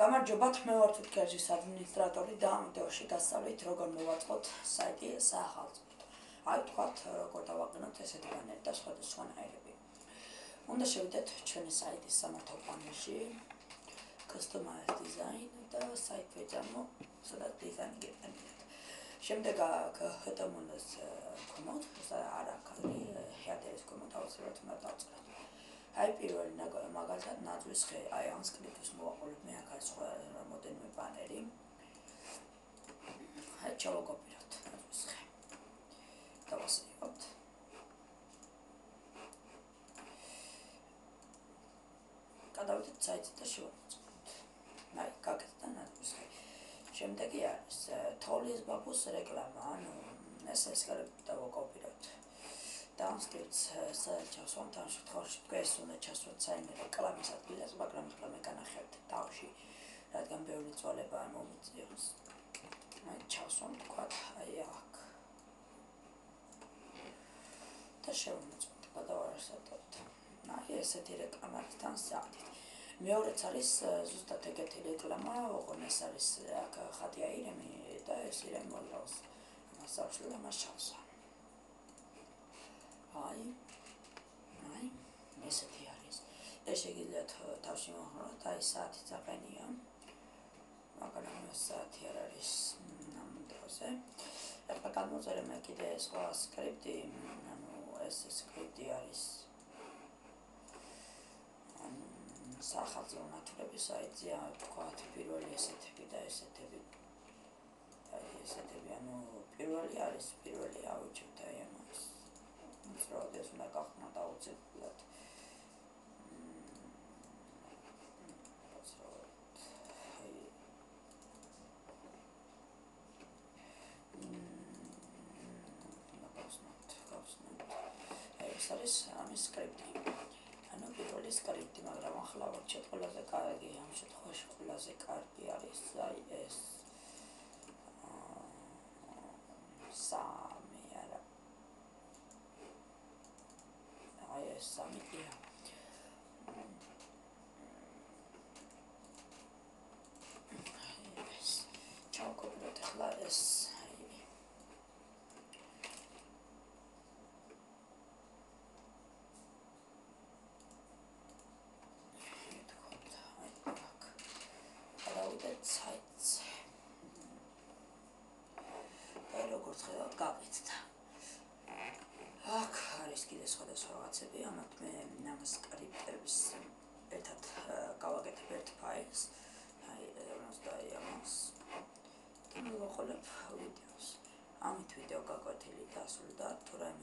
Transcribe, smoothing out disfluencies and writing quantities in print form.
გამარჯობათ, მე ვარ თვითგერჯის ადმინისტრატორი და ამ ვიდეოში გასწავლით როგორ მოვაწყოთ საიტი საახალწლოდ. აი თქვათ როგორ დავაყენოთ ესეთი ბანერი და სხვადასხვანაირები. უნდა შევიდეთ ჩვენი საიტის სამართო პანელში, customize design და site page-ამდე, სადაც დიზაინი გეტანით. შემდეგ HTML-ს კომოდ, არ აქვს header-ის კომოდ ავსებოთ უნდა დავწეროთ. აი პირველი მაგალითად ნაძვის ხე, აი ამ სკრიპტის მოვაყოლებ მე აქ არის სხვა რამოდენიმე ბანერი. აი ჩავაკოპიროთ ნაძვის ხე. დავასრულოთ. გადავიდეთ საიტზე და შევაწყობთ. აი გაკეთდა ნაძვის ხე. შემდეგი არის თოლის ბაბუს რეკლამა, ანუ ეს სკრიპტი დავაკოპიროთ. და ამ სკრიპტს სადაც ჩავსვამთ, ამ შემთხვევაში თქვენს უნდა ჩასვათ საიმე რეკლამის ადგილას, მაგრამ ახლა მე განახერხეთ თავში, რადგან ბევრი წვალება მომიწევს. აი ჩავსვამ თქვათ აი აქ. და შევმოწმოთ, გადავარსებთ. აი ესეთი რეკლამა თან საერთოდ. მეორეც არის ზუსტად ეგეთი რეკლამა, ოღონდ ეს არის აქ ხატი აირემი და ეს ირემი მოკლავს. ამას ავშლი ამას ჩავსვამ. აი ესეთი არის. ეს შეგიძლიათ თავში მოხმაროთ, აი საათი წაყენია. მაგრამ ეს საათი არ არის ამ დროზე. ეხლა გადმოწერე მე კიდე სხვა სკრიპტი, ანუ ეს სკრიპტი არის საახალწლო ნათლების საიტზე, თქვათ პირველი ესეთები და ესეთები. აი ესეთები, ანუ პირველი არის პირველი ავიჩევთ აი ამას. როდეს უნდა გავხმოთ აუცილებლად. ეს არის ამის სკრიპტი. ანუ პირველი სკრიპტი, მაგრამ ახლა ვარჩევთ ყველაზე კარგი, ამ შემთხვევაში ყველაზე კარგი არის აი ეს. სამია. ეს ჩავკოპიროთ ახლა ეს გადავიდეთ საიტზე. და როგორც ხედავთ, გაკეთდა. აქ არის კიდე სხვადასხვა რაღაცები, ამათ მე ამ სკრიპტებს ერთად გავაკეთებ ერთ ფაილს, აი და ამას და მოვაყოლებ ვიდეოს. ამით ვიდეო გაკვეთილი დასრულდა, თუ რაიმე